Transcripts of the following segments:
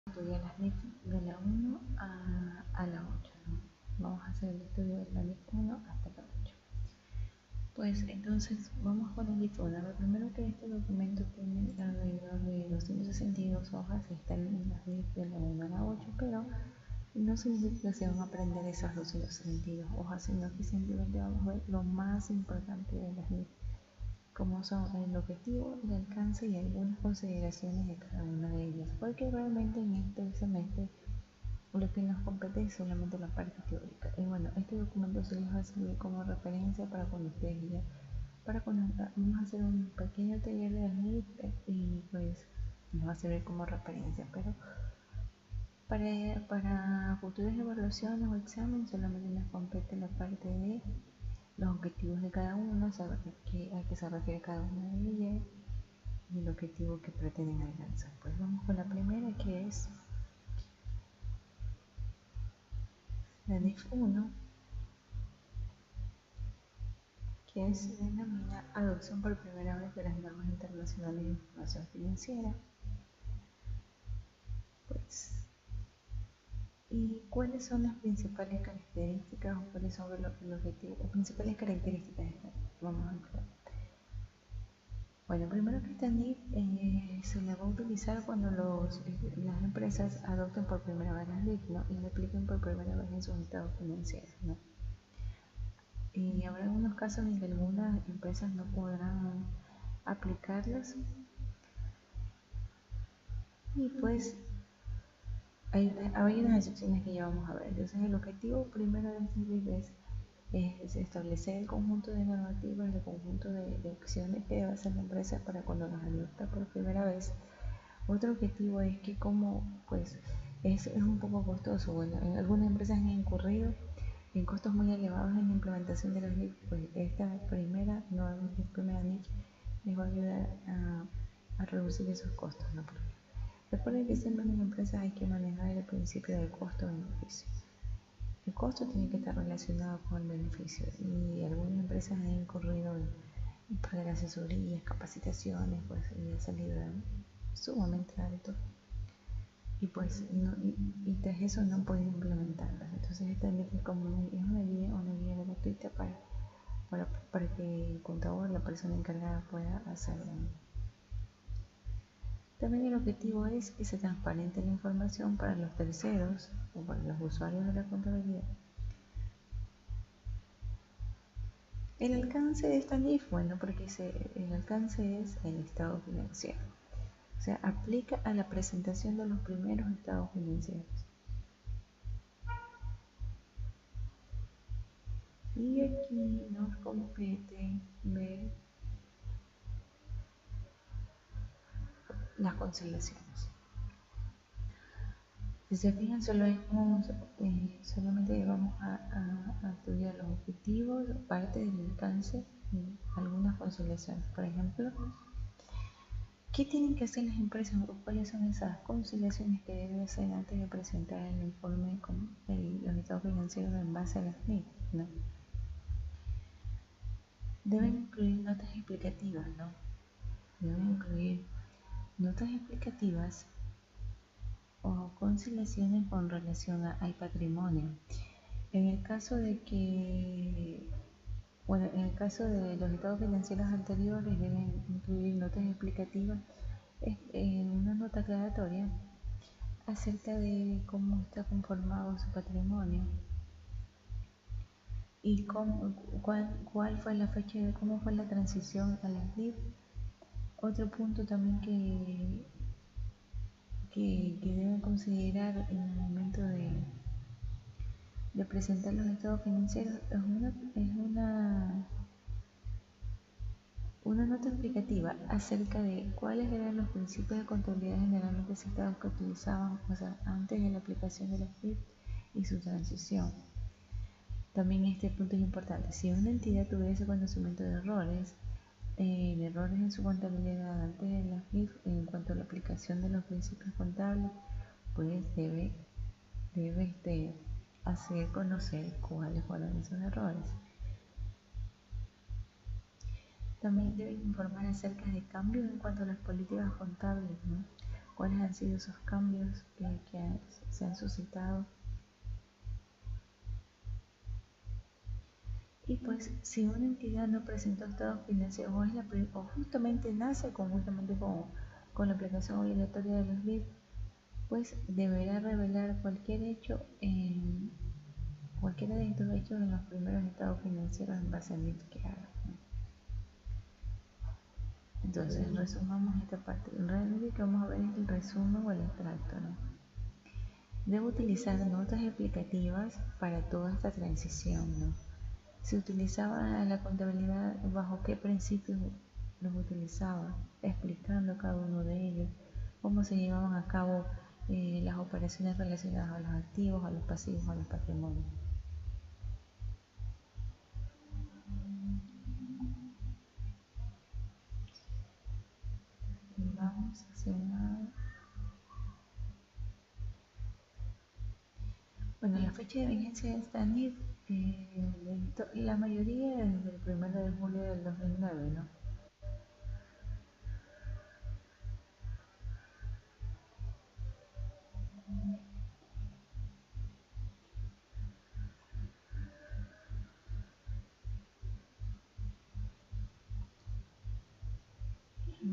Estudiar las NIF de la 1 a la 8, ¿no? Vamos a hacer el estudio de la NIF 1 hasta la 8. Pues entonces vamos con el NIF 1. Lo primero que este documento tiene alrededor de 262 hojas y están en las NIF de la 1 a la 8, pero no significa que se van a aprender esas 262 hojas, sino que simplemente vamos a ver lo más importante de las NIF, como son el objetivo, el alcance y algunas consideraciones de cada una de ellas, porque realmente en este semestre lo que nos compete es solamente la parte teórica. Y bueno, este documento se les va a servir como referencia para cuando ustedes ya, para cuando vamos a hacer un pequeño taller de NIF y pues nos va a servir como referencia, pero para futuras evaluaciones o exámenes solamente nos compete la parte de los objetivos de cada uno, saber a qué se refiere cada una de ellas y el objetivo que pretenden alcanzar. Pues vamos con la primera, que es la NIF 1, que se denomina adopción por primera vez de las normas internacionales de información financiera. Pues, ¿y cuáles son las principales características o cuáles son los objetivos, las principales características de esta? Vamos a ver. Bueno, primero que esta NIF se la va a utilizar cuando las empresas adopten por primera vez las NIF, ¿no? Y la apliquen por primera vez en sus estados financieros, ¿no? Y habrá algunos casos en que algunas empresas no podrán aplicarlas y pues hay unas excepciones que ya vamos a ver. Entonces el objetivo primero de este NIF es establecer el conjunto de normativas, el conjunto de acciones que debe hacer la empresa para cuando las adopta por primera vez. Otro objetivo es que como pues es un poco costoso, bueno, en algunas empresas han incurrido en costos muy elevados en la implementación de las NIF, pues esta primera NIF les va a ayudar a reducir esos costos, ¿no? Porque recuerden que siempre en las empresas hay que manejar el principio del costo-beneficio. El costo tiene que estar relacionado con el beneficio y algunas empresas han incurrido en pagar asesorías, capacitaciones, pues y ha salido sumamente alto y pues y tras eso no han podido implementarlas. Entonces esta ley es como una guía gratuita para que el contador, la persona encargada, pueda hacerlo. También el objetivo es que se transparente la información para los terceros o para los usuarios de la contabilidad. El alcance de esta NIF, bueno, porque el alcance es el estado financiero. O sea, aplica a la presentación de los primeros estados financieros. Y aquí nos compete ver las conciliaciones. Si se fijan, solamente vamos a estudiar los objetivos, parte del alcance y algunas conciliaciones. Por ejemplo, ¿qué tienen que hacer las empresas o cuáles son esas conciliaciones que deben hacer antes de presentar el informe con los estados financieros en base a las NIF, ¿no? Deben incluir notas explicativas, ¿no? Deben incluir notas explicativas o conciliaciones con relación al patrimonio. En el caso de que, bueno, en el caso de los estados financieros anteriores deben incluir notas explicativas, una nota aclaratoria acerca de cómo está conformado su patrimonio y cuál fue la fecha de cómo fue la transición a las NIF. Otro punto también que deben considerar en el momento de presentar los estados financieros es una nota explicativa acerca de cuáles eran los principios de contabilidad generalmente aceptados que utilizaban, o sea, antes de la aplicación de la FIP y su transición. También este punto es importante. Si una entidad tuviera ese conocimiento de errores en su contabilidad antes de la FIF en cuanto a la aplicación de los principios contables, pues debe hacer conocer cuáles fueron esos errores. También debe informar acerca de cambios en cuanto a las políticas contables, ¿no? cuáles han sido esos cambios que se han suscitado. Y pues si una entidad no presentó estados financieros o justamente nace conjuntamente con la aplicación obligatoria de los BIP, pues deberá revelar cualquiera de estos hechos en los primeros estados financieros en base al NIF que haga. Entonces resumamos esta parte. Realmente lo que vamos a ver es el resumen o el extracto, ¿no? Debo utilizar notas explicativas para toda esta transición, ¿no? Se utilizaba la contabilidad, bajo qué principios los utilizaba, explicando cada uno de ellos, cómo se llevaban a cabo las operaciones relacionadas a los activos, a los pasivos, a los patrimonios. Vamos a hacer Bueno, la fecha de vigencia de esta NIF, la mayoría desde el 1 de julio del 2009, ¿no?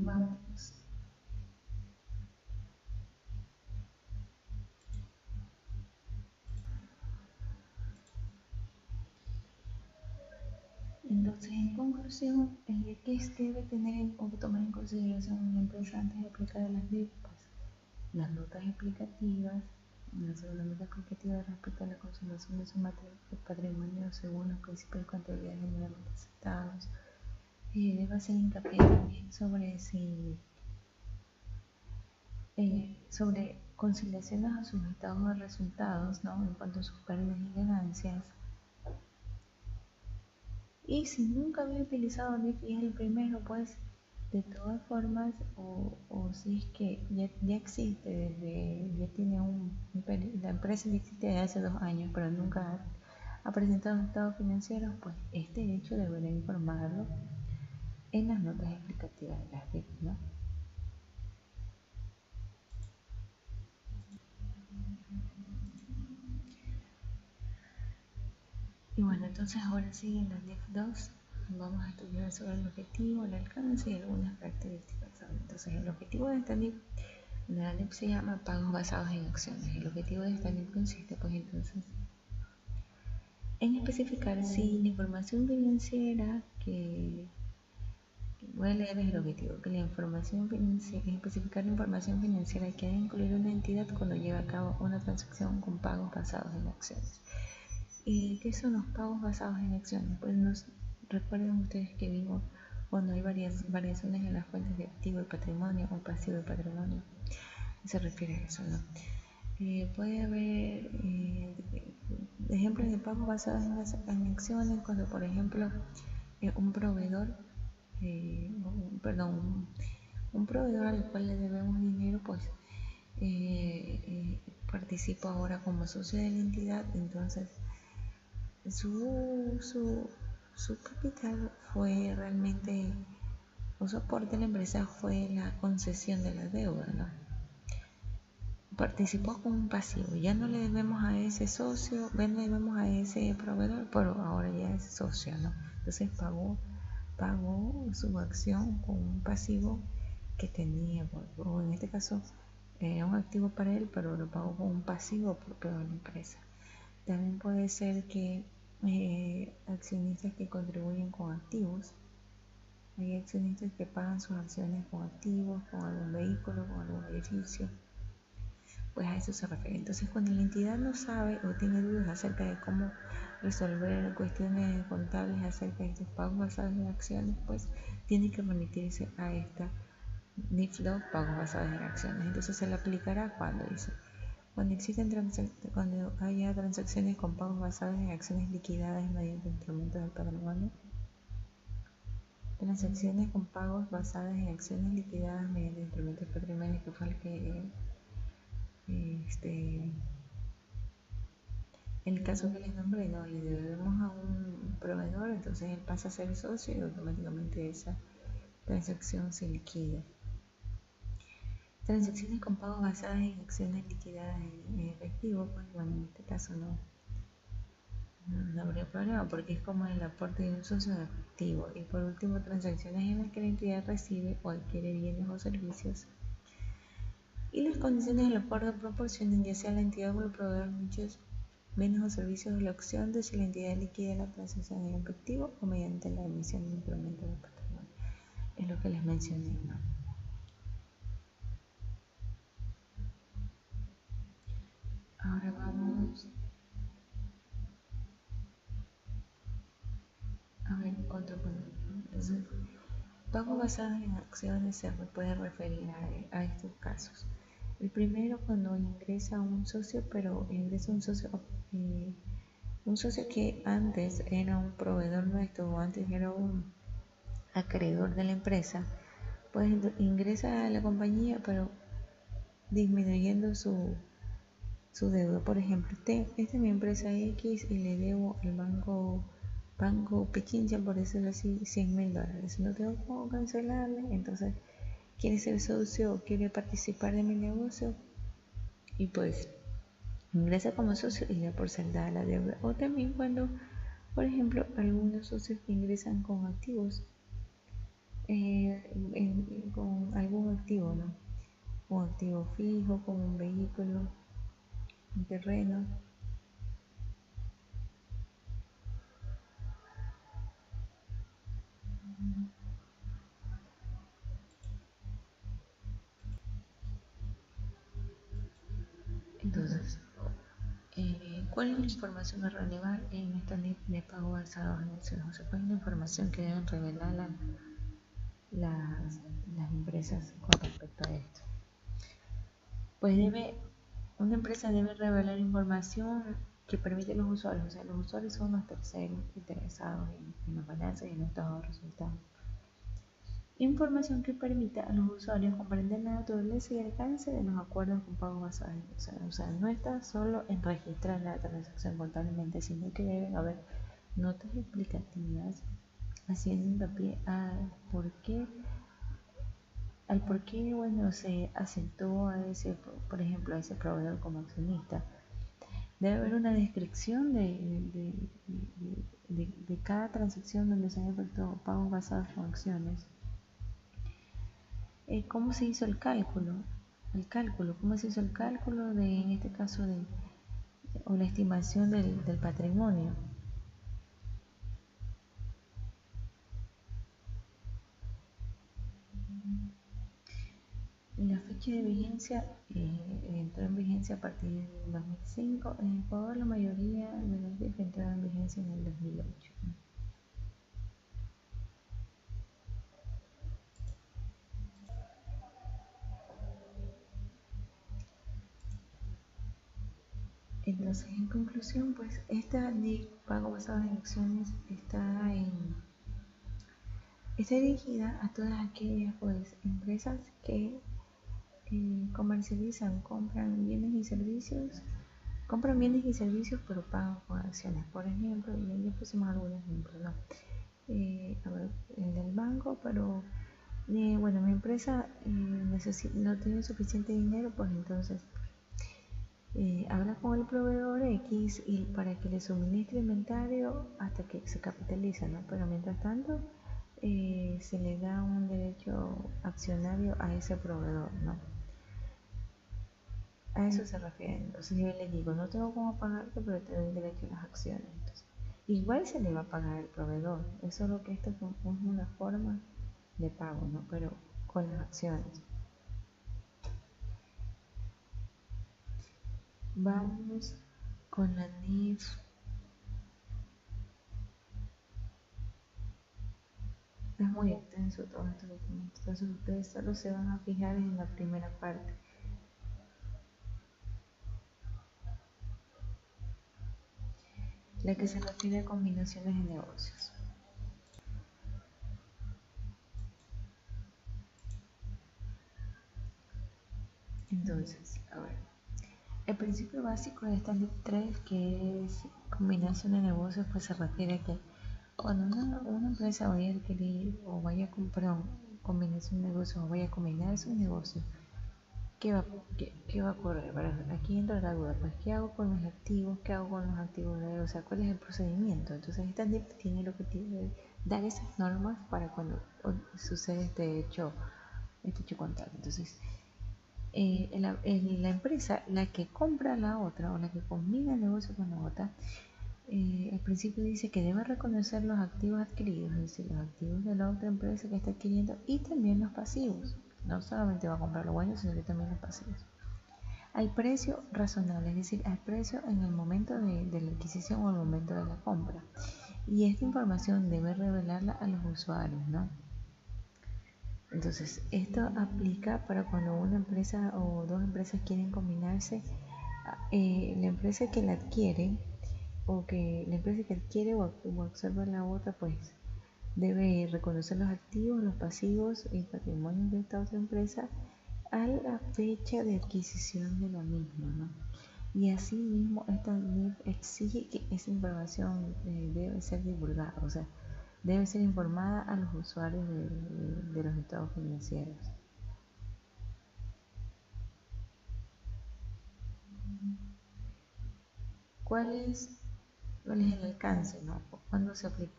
Vamos. Entonces, en conclusión, ¿qué debe tener o tomar en consideración una empresa antes de aplicar las NIF? Pues, las notas explicativas, la nota explicativa respecto a la consolidación de su patrimonio según los principios de contabilidad generalmente aceptados. Debe hacer hincapié también sobre conciliaciones a sus estados de resultados, ¿no? En cuanto a sus pérdidas y ganancias. Y si nunca había utilizado NIF y es el primero, pues de todas formas, o si es que ya existe, ya tiene la empresa ya existe desde hace 2 años, pero nunca ha presentado un estado financiero, pues este hecho deberá informarlo en las notas explicativas de las NIF, ¿no? Y bueno, entonces ahora sí en la NIF 2 vamos a estudiar sobre el objetivo, el alcance y algunas características. Entonces el objetivo de esta NIF, la NIF se llama pagos basados en acciones. El objetivo de esta NIF consiste pues entonces en especificar si la información financiera que voy a leer el objetivo, que la información financiera, especificar la información financiera que debe incluir una entidad cuando lleva a cabo una transacción con pagos basados en acciones. ¿Qué son los pagos basados en acciones? Pues recuerden ustedes que vimos cuando hay variaciones en las fuentes de activo y patrimonio o pasivo y patrimonio. Se refiere a eso, ¿no? Puede haber ejemplos de pagos basados en acciones cuando, por ejemplo, un proveedor, un proveedor al cual le debemos dinero, pues participa ahora como socio de la entidad, entonces su capital fue realmente, o su aporte a la empresa fue la concesión de la deuda, ¿no? Participó como un pasivo, ya no le debemos a ese socio, le debemos a ese proveedor, pero ahora ya es socio, ¿no? Entonces pagó su acción con un pasivo que tenía, o en este caso era un activo para él, pero lo pagó con un pasivo propio de la empresa. También puede ser que accionistas que contribuyen con activos. Hay accionistas que pagan sus acciones con activos, con algún vehículo, con algún edificio. Pues a eso se refiere. Entonces, cuando la entidad no sabe o tiene dudas acerca de cómo resolver cuestiones contables acerca de estos pagos basados en acciones, pues tiene que remitirse a esta NIF2, pagos basados en acciones. Entonces se le aplicará cuando dice, cuando haya transacciones con pagos basados en acciones liquidadas mediante instrumentos del patrimonio, transacciones con pagos basadas en acciones liquidadas mediante instrumentos del patrimonio, que fue el que el caso que les nombré, no, le debemos a un proveedor, entonces él pasa a ser socio y automáticamente esa transacción se liquida. Transacciones con pago basadas en acciones liquidadas en efectivo, pues bueno, en este caso no habría problema porque es como el aporte de un socio de efectivo. Y por último, transacciones en las que la entidad recibe o adquiere bienes o servicios y las condiciones del acuerdo proporcionan ya sea la entidad o el proveedor muchos bienes o servicios de la opción de si la entidad liquida la transacción en efectivo o mediante la emisión de instrumentos de patrimonio. Es lo que les mencioné, ¿no? Ahora vamos a ver otro punto. Entonces, pago basado en acciones se puede referir a estos casos. El primero, cuando ingresa un socio, pero ingresa eh, un socio que antes era un proveedor nuestro o antes era un acreedor de la empresa, pues ingresa a la compañía, pero disminuyendo su deuda. Por ejemplo, esta es mi empresa X y le debo al banco Pichincha, por decirlo así, $100,000. No tengo cómo cancelarle, entonces quiere ser socio o quiere participar de mi negocio y pues ingresa como socio y da por saldada la deuda. O también cuando, por ejemplo, algunos socios que ingresan con activos, con algún activo, ¿no? Un activo fijo, como un vehículo, un terreno. Entonces, ¿cuál es la información a relevar en esta ley de pago basado en acciones? O sea, ¿cuál es la información que deben revelar las, las empresas con respecto a esto? Pues una empresa debe revelar información que permite a los usuarios, o sea, los usuarios son los terceros interesados en las balanzas y en estos resultados. Información que permita a los usuarios comprender la naturaleza y alcance de los acuerdos con pago basado en acciones. O sea, no está solo en registrar la transacción contablemente, sino que deben haber notas explicativas haciendo hincapié al por qué, bueno, se aceptó a ese, por ejemplo, a ese proveedor como accionista. Debe haber una descripción de cada transacción donde se han efectuado pagos basados en acciones. ¿Cómo se hizo el cálculo? ¿Cómo se hizo el cálculo en este caso, o la estimación del patrimonio? La fecha de vigencia entró en vigencia a partir del 2005. En Ecuador la mayoría de las leyes entraron en vigencia en el 2008. Entonces, en conclusión, pues esta ley pago basado en acciones está dirigida a todas aquellas pues empresas que compran bienes y servicios pero pagan con acciones. Por ejemplo, y ya pusimos algunos ejemplos, ¿no? A ver, el del banco, pero bueno, mi empresa no tiene suficiente dinero, pues entonces habla con el proveedor X y para que le suministre inventario hasta que se capitaliza, ¿no? Pero mientras tanto se le da un derecho accionario a ese proveedor, ¿no? A eso se refiere. Entonces yo le digo, no tengo cómo pagarte, pero te doy derecho a las acciones. Entonces, igual se le va a pagar al proveedor. Eso es lo que esto es una forma de pago, ¿no? Pero con las acciones. Vamos con la NIF. Es muy extenso todo este documento, entonces ustedes solo se van a fijar en la primera parte. La que se refiere a combinaciones de negocios. Entonces, a ver, el principio básico de esta ley 3, que es combinación de negocios, pues se refiere a que cuando una empresa vaya a adquirir o vaya a comprar combinación de negocios o vaya a combinar sus negocios, ¿qué va, qué va a ocurrir? Bueno, aquí entra la duda, pues, ¿qué hago con mis activos? ¿Qué hago con los activos de él? O sea, ¿cuál es el procedimiento? Entonces, esta NIF tiene el objetivo de dar esas normas para cuando sucede este hecho contable. Entonces, la empresa, la que compra la otra o la que combina el negocio con la otra, al principio dice que debe reconocer los activos adquiridos, es decir, los activos de la otra empresa que está adquiriendo y también los pasivos. No solamente va a comprar lo bueno, sino que también los pasivos. Al precio razonable, es decir, al precio en el momento de la adquisición o el momento de la compra. Y esta información debe revelarla a los usuarios, ¿no? Entonces, esto aplica para cuando una empresa o dos empresas quieren combinarse. La empresa que la adquiere o observa la otra, pues debe reconocer los activos, los pasivos y patrimonios de esta otra empresa a la fecha de adquisición de la misma, ¿no? Y asimismo, esta NIF exige que esa información debe ser divulgada, o sea, debe ser informada a los usuarios de los estados financieros. ¿Cuál es, ¿Cuál es el alcance, no? ¿Cuándo se aplica?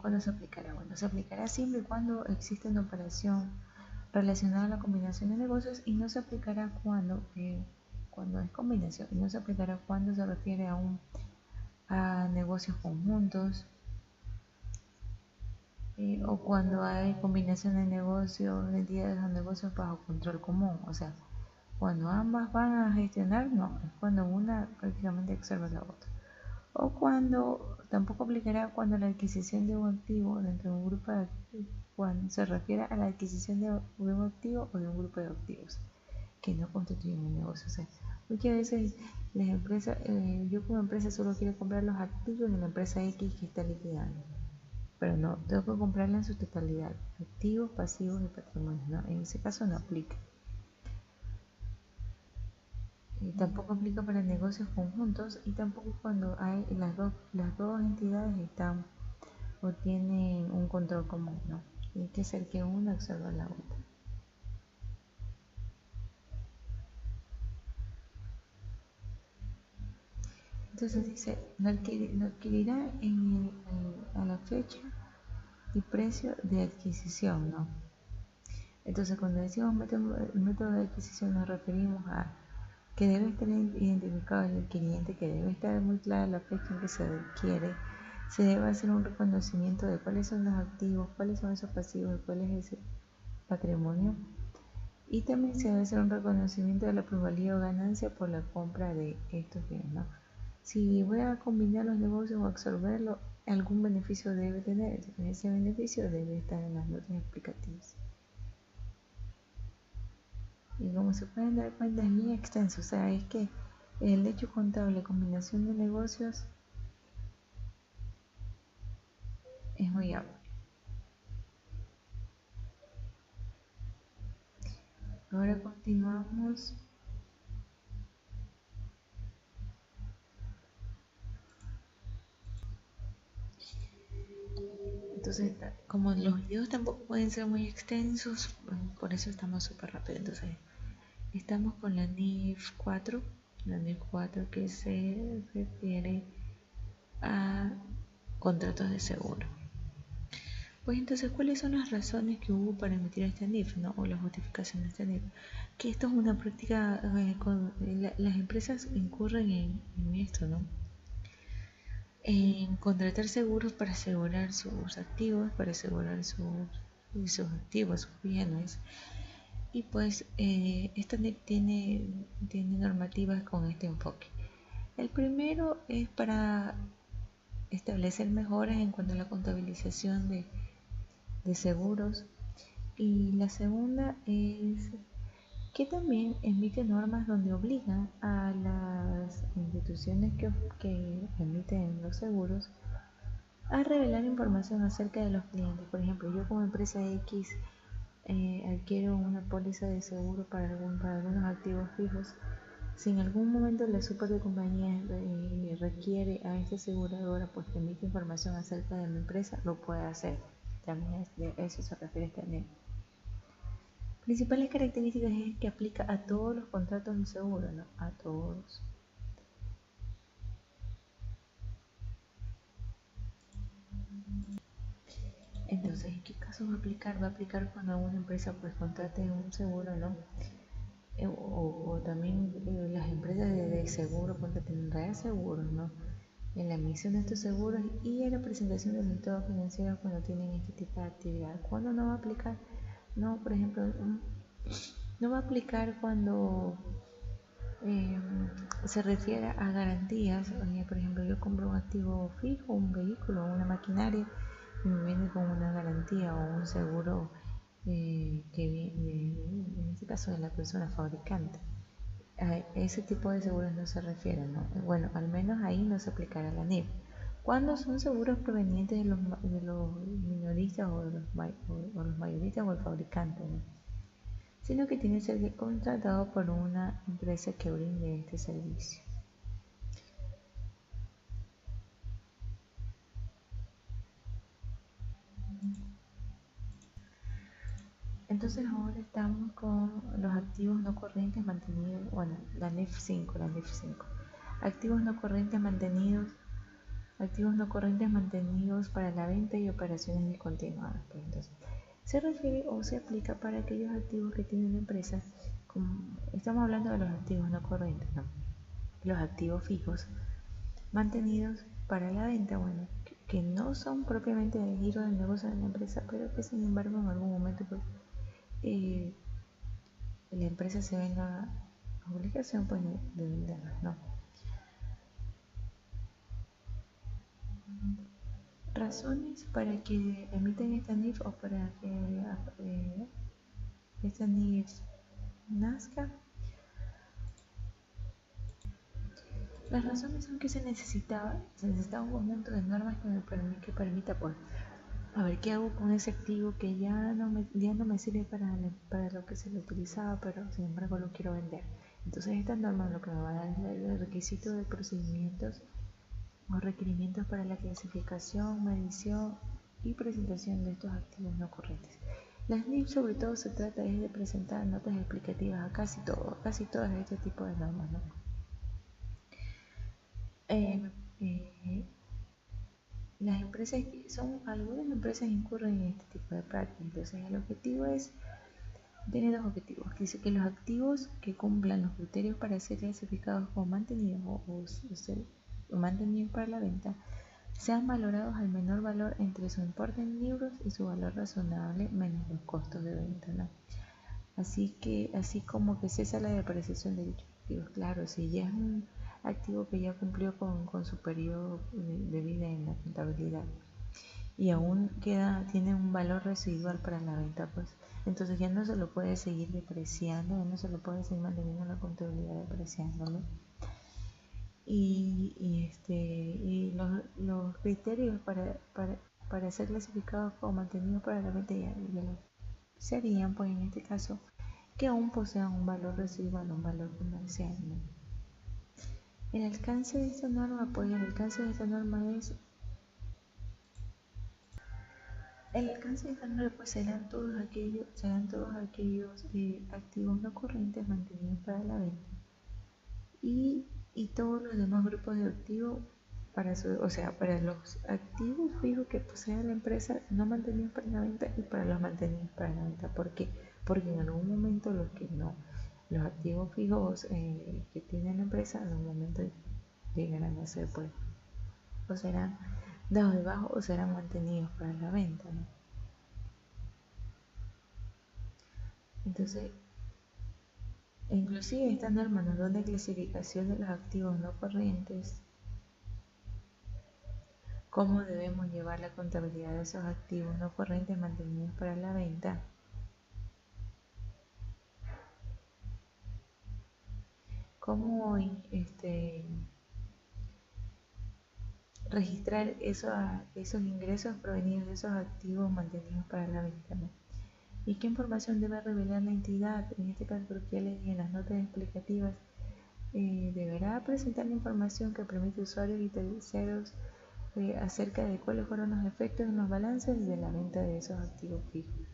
¿Cuándo se aplicará? Bueno, se aplicará siempre y cuando exista una operación relacionada a la combinación de negocios y no se aplicará cuando es combinación y no se aplicará cuando se refiere a negocios conjuntos o cuando hay combinación de negocios, de entidades o negocios bajo control común. O sea, cuando ambas van a gestionar, no, es cuando una prácticamente absorbe la otra. O cuando, tampoco aplicará cuando la adquisición de un activo dentro de un grupo de activos, cuando se refiere a la adquisición de un activo o de un grupo de activos que no constituyen un negocio. O sea, muchas veces las empresas, yo como empresa solo quiero comprar los activos de la empresa X que está liquidando, pero no, tengo que comprarla en su totalidad, activos, pasivos y patrimonio, ¿no? En ese caso no aplica. Tampoco aplica para negocios conjuntos y tampoco cuando hay las dos entidades están o tienen un control común, ¿no? Tiene que ser que una absorba la otra. Entonces dice, lo adquirirá a la fecha y precio de adquisición, ¿no? Entonces cuando decimos método de adquisición nos referimos a que debe estar identificado el adquiriente, que debe estar muy clara la fecha en que se adquiere, se debe hacer un reconocimiento de cuáles son los activos, cuáles son esos pasivos, cuál es ese patrimonio, y también se debe hacer un reconocimiento de la plusvalía o ganancia por la compra de estos bienes, ¿no? Si voy a combinar los negocios o absorberlo, algún beneficio debe tener, entonces ese beneficio debe estar en las notas explicativas. Y como se pueden dar cuenta es muy extenso, o sea, es que el hecho contable, combinación de negocios, es muy amplio. Ahora continuamos. Entonces, como los videos tampoco pueden ser muy extensos, por eso estamos súper rápido. Entonces, estamos con la NIF 4, la NIF 4 que se refiere a contratos de seguro. Pues entonces, ¿cuáles son las razones que hubo para emitir esta NIF, ¿no? O la justificación de esta NIF? Que esto es una práctica, las empresas incurren en esto, ¿no? En contratar seguros para asegurar sus activos, para asegurar sus activos, sus bienes. Y pues esta NIF tiene normativas con este enfoque. El primero es para establecer mejoras en cuanto a la contabilización de seguros, y la segunda es que también emite normas donde obligan a las instituciones que emiten los seguros a revelar información acerca de los clientes. Por ejemplo, yo como empresa X adquiero una póliza de seguro para algunos activos fijos. Si en algún momento la super de compañía requiere a esta aseguradora pues que emite información acerca de mi empresa, lo puede hacer. También a eso se refiere esta ley. Principales características es que aplica a todos los contratos de seguro, ¿no? A todos. Entonces, ¿en qué caso va a aplicar? Va a aplicar cuando una empresa pues contrate un seguro, ¿no? O también las empresas de seguro contraten reaseguros, ¿no? En la emisión de estos seguros y en la presentación de los estados financieros cuando tienen este tipo de actividad. ¿Cuándo no va a aplicar? No, por ejemplo, no va a aplicar cuando eh, se refiere a garantías. Por ejemplo, yo compro un activo fijo, un vehículo, una maquinaria, y me viene con una garantía o un seguro que viene, en este caso, de la persona fabricante. A ese tipo de seguros no se refiere, ¿no? Bueno, al menos ahí no se aplicará la NIF. Cuando son seguros provenientes de los minoristas o los mayoristas o el fabricante, ¿no? Sino que tiene que ser contratado por una empresa que brinde este servicio. Entonces ahora estamos con los activos no corrientes mantenidos, bueno, la NIF 5, la NIF 5. Activos no corrientes mantenidos, activos no corrientes mantenidos para la venta y operaciones discontinuadas. Pues entonces, se refiere o se aplica para aquellos activos que tienen empresas, como, estamos hablando de los activos no corrientes, ¿no? Los activos fijos mantenidos para la venta, bueno, que no son propiamente el giro del negocio de la empresa, pero que sin embargo en algún momento pues, eh, la empresa se venga a obligación pues, de venderlos, ¿no? Razones para que emiten esta NIF o para que esta NIF nazca. Las razones son que se necesitaba un conjunto de normas que permita pues, a ver qué hago con ese activo que ya no me sirve para lo que se lo utilizaba, pero sin embargo lo quiero vender. Entonces esta norma lo que me va a dar es el requisito de procedimientos o requerimientos para la clasificación, medición y presentación de estos activos no corrientes. Las NIF sobre todo se trata de presentar notas explicativas a casi todas este tipo de normas, ¿no? Eh, eh, algunas empresas incurren en este tipo de prácticas, entonces el objetivo tiene dos objetivos, que dice que los activos que cumplan los criterios para ser clasificados como mantenidos o mantenidos para la venta sean valorados al menor valor entre su importe en libros y su valor razonable menos los costos de venta, ¿no? Así como que cesa la depreciación de dichos activos. Claro, si ya es un activo que ya cumplió con su periodo de vida en la contabilidad y aún tiene un valor residual para la venta, pues entonces ya no se lo puede seguir depreciando, ya no se lo puede seguir manteniendo en la contabilidad depreciándolo. Y los criterios para ser clasificados como mantenidos para la venta ya lo serían, pues en este caso, que aún posean un valor residual, un valor comercial, ¿no? El alcance de esta norma, pues el alcance de esta norma el alcance de esta norma pues serán todos aquellos activos no corrientes mantenidos para la venta y, y todos los demás grupos de activos para los activos fijos que posee la empresa no mantenidos para la venta y para los mantenidos para la venta. ¿Por qué? Porque en algún momento los activos fijos que tiene la empresa en algún momento llegarán a ser pues, o serán dados de bajo o serán mantenidos para la venta, ¿no? Entonces, inclusive esta norma nos da una clasificación de los activos no corrientes, cómo debemos llevar la contabilidad de esos activos no corrientes mantenidos para la venta, cómo registrar esos ingresos provenidos de esos activos mantenidos para la venta, ¿no? Y qué información debe revelar la entidad, en este caso cruciales y en las notas explicativas. Deberá presentar la información que permite a usuarios y terceros acerca de cuáles fueron los efectos en los balances de la venta de esos activos fijos.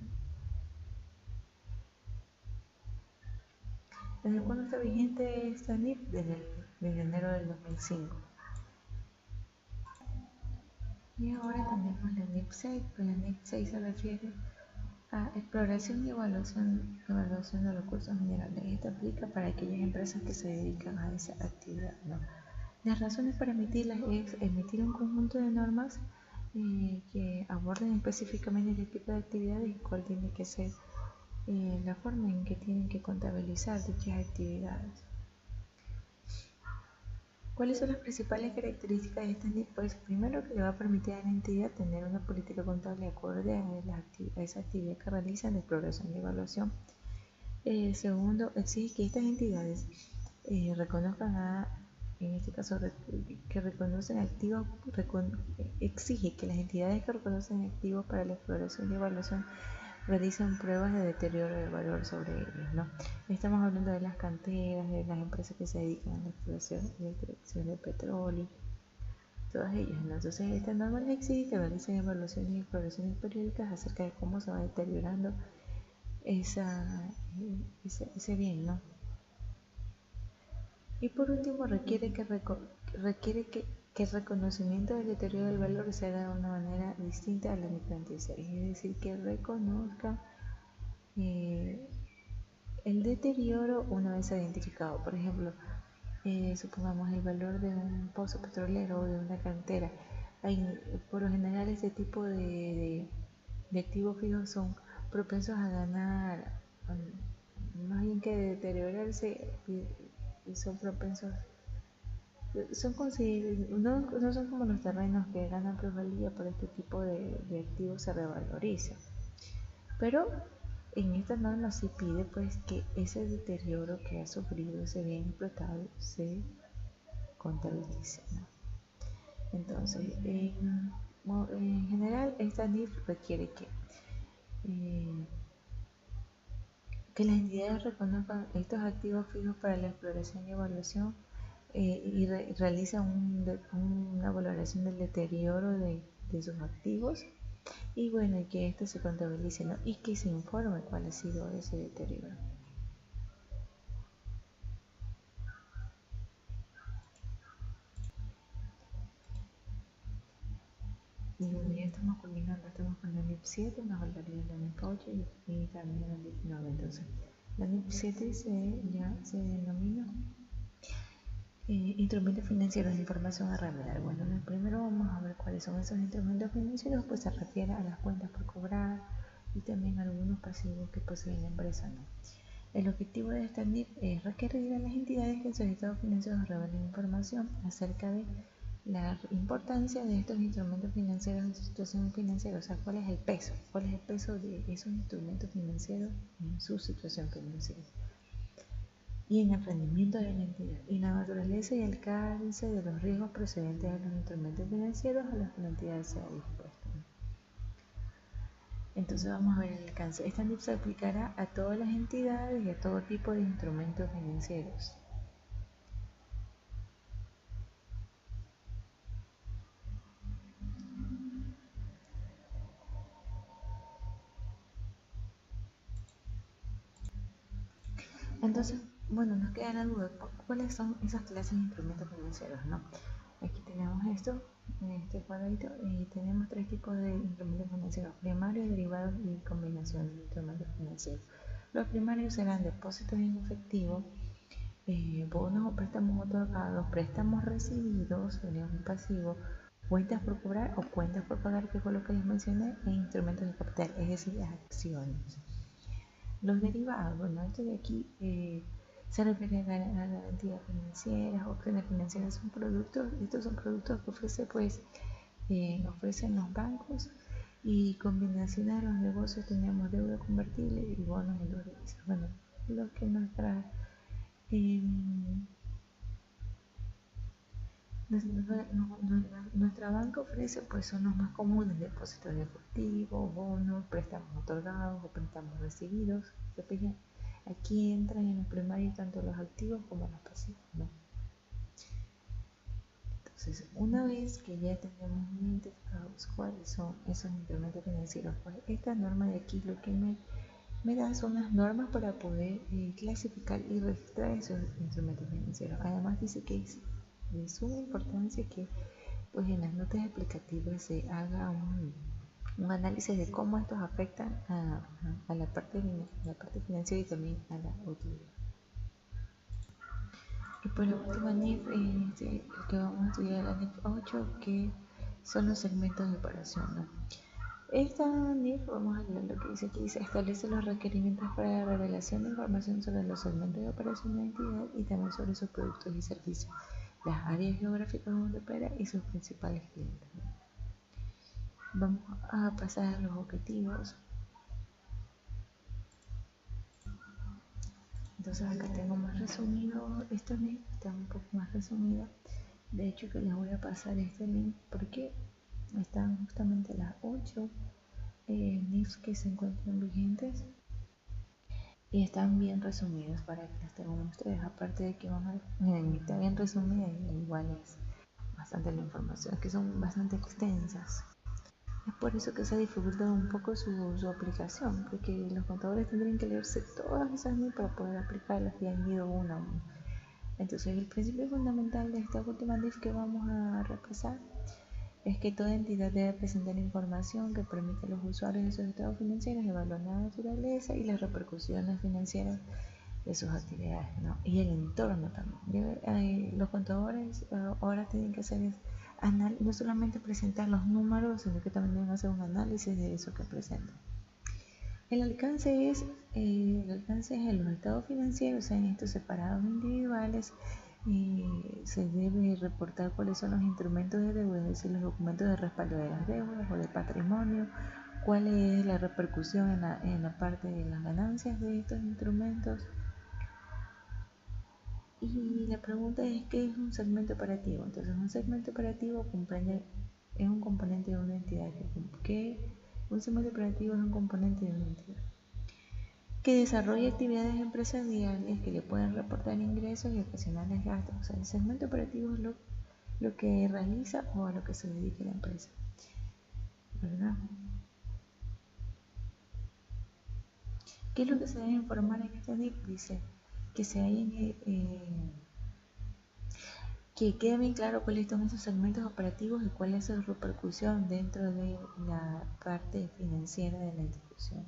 ¿Desde cuándo está vigente esta NIF? Desde enero del 2005. Y ahora tenemos la NIF 6, pues la NIF 6 se refiere a exploración y evaluación de recursos minerales. Esto aplica para aquellas empresas que se dedican a esa actividad, ¿no? Las razones para emitirlas es emitir un conjunto de normas que aborden específicamente este tipo de actividades y cuál tiene que ser la forma en que tienen que contabilizar dichas actividades. ¿Cuáles son las principales características de esta NIF? Pues primero, que le va a permitir a la entidad tener una política contable acorde a esa actividad que realizan de exploración y evaluación. Segundo, exige que estas entidades reconozcan en este caso, que reconocen activos, exige que las entidades que reconocen activos para la exploración y evaluación realizan pruebas de deterioro del valor sobre ellos, ¿no? Estamos hablando de las canteras, de las empresas que se dedican a la exploración y extracción de petróleo, todas ellas, ¿no? Entonces, esta norma les exige que realicen evaluaciones y exploraciones periódicas acerca de cómo se va deteriorando ese bien, ¿no? Y por último, requiere que el reconocimiento del deterioro del valor se haga de una manera distinta a la de plantearse, es decir, que reconozca el deterioro una vez identificado. Por ejemplo, supongamos el valor de un pozo petrolero o de una cantera. Por lo general, este tipo de activos fijos son propensos a ganar, más bien que deteriorarse, y son propensos, no son como los terrenos que ganan plusvalía, por este tipo de activos se revalorizan. Pero en esta norma sí pide pues que ese deterioro que ha sufrido ese bien explotado se contabilice, ¿no? Entonces, en general, esta NIF requiere que las entidades reconozcan estos activos fijos para la exploración y evaluación y realizan una valoración del deterioro de sus activos, y bueno, y que esto se contabilice, ¿no? Y que se informe cuál ha sido ese deterioro. Y bueno, ya estamos culminando, estamos con la NIP 7, nos faltaría la NIP 8 y también la NIP 9. Entonces, la NIP 7 ya se denomina instrumentos financieros de información a revelar. Bueno, primero vamos a ver cuáles son esos instrumentos financieros, pues se refiere a las cuentas por cobrar y también a algunos pasivos que posee la empresa, ¿no? El objetivo de esta NIP es requerir a las entidades que en sus estados financieros revelen información acerca de la importancia de estos instrumentos financieros en su situación financiera, o sea, cuál es el peso de esos instrumentos financieros en su situación financiera y en el rendimiento de la entidad, y la naturaleza y alcance de los riesgos procedentes de los instrumentos financieros a los que la entidad sea dispuesta. Entonces vamos a ver el alcance. Esta NIP se aplicará a todas las entidades y a todo tipo de instrumentos financieros. Entonces, bueno, nos queda la duda, ¿cuáles son esas clases de instrumentos financieros, no? Aquí tenemos esto, en este cuadrito, y tenemos tres tipos de instrumentos financieros: primarios, derivados y combinación de instrumentos financieros. Los primarios serán depósitos en efectivo, bonos o préstamos otorgados, préstamos recibidos, sería un pasivo, cuentas por cobrar o cuentas por pagar, que fue lo que les mencioné, e instrumentos de capital, es decir, acciones. Los derivados, bueno, esto de aquí se refiere a garantías financieras, opciones financieras, estos son productos que ofrecen los bancos, y combinaciones de los negocios tenemos deuda convertible y bonos en dólares. Bueno, lo que eh, nuestra banca ofrece pues son los más comunes: depósitos de efectivo, bonos, préstamos otorgados o préstamos recibidos. Aquí entran en los primarios tanto los activos como los pasivos, ¿no? Entonces, una vez que ya tenemos identificados cuáles son esos instrumentos financieros, pues esta norma de aquí lo que me me das unas normas para poder clasificar y registrar esos instrumentos financieros. Además dice que es de suma importancia que pues en las notas explicativas se haga un análisis de cómo estos afectan a la parte financiera y también a la utilidad. Y por la última NIF, que vamos a estudiar la NIF 8, que son los segmentos de operación, ¿no? Esta NIF, vamos a leer lo que dice aquí, dice, establece los requerimientos para la revelación de información sobre los segmentos de operación de la entidad y también sobre sus productos y servicios, las áreas geográficas donde opera y sus principales clientes. Vamos a pasar a los objetivos. Entonces acá tengo más resumido, esta NIF está un poco más resumida. De hecho que les voy a pasar este link porque están justamente las 8 NIFs que se encuentran vigentes y están bien resumidas para que las tengan ustedes. Aparte de que está bien resumida, igual es bastante la información, es que son bastante extensas. Es por eso que se ha dificultado un poco su aplicación, porque los contadores tendrían que leerse todas esas NIF para poder aplicarlas y han ido una a una. Entonces el principio fundamental de esta última NIF que vamos a repasar es que toda entidad debe presentar información que permita a los usuarios de sus estados financieros evaluar la naturaleza y las repercusiones financieras de sus actividades, ¿no? Y el entorno también. Los contadores ahora tienen que hacer no solamente presentar los números, sino que también deben hacer un análisis de eso que presentan. El alcance es en los estados financieros, en estos separados individuales. Se debe reportar cuáles son los instrumentos de deuda, es decir, los documentos de respaldo de las deudas o del patrimonio, cuál es la repercusión en la parte de las ganancias de estos instrumentos. Y la pregunta es, ¿qué es un segmento operativo? Entonces, un segmento operativo es un componente de una entidad. Un segmento operativo es un componente de una entidad que desarrolla actividades empresariales que le pueden reportar ingresos y ocasionales gastos. O sea, el segmento operativo es lo que realiza o a lo que se dedica la empresa, ¿verdad? ¿Qué es lo que se debe informar en este NIF? Dice que que quede bien claro cuáles son esos segmentos operativos y cuál es su repercusión dentro de la parte financiera de la institución.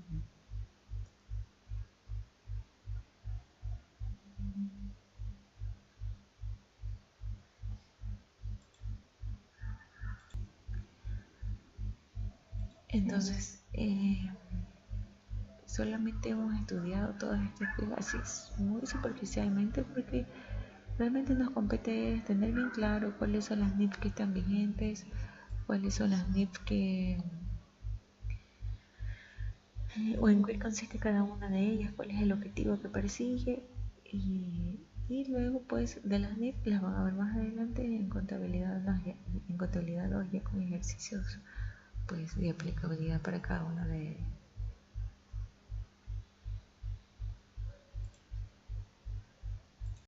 Entonces, solamente hemos estudiado todas estas clases muy superficialmente porque realmente nos compete tener bien claro cuáles son las NIF que están vigentes, cuáles son las NIF o en qué consiste cada una de ellas, cuál es el objetivo que persigue y luego pues de las NIF las van a ver más adelante en contabilidad 2 ya con ejercicios pues de aplicabilidad para cada una de ellas.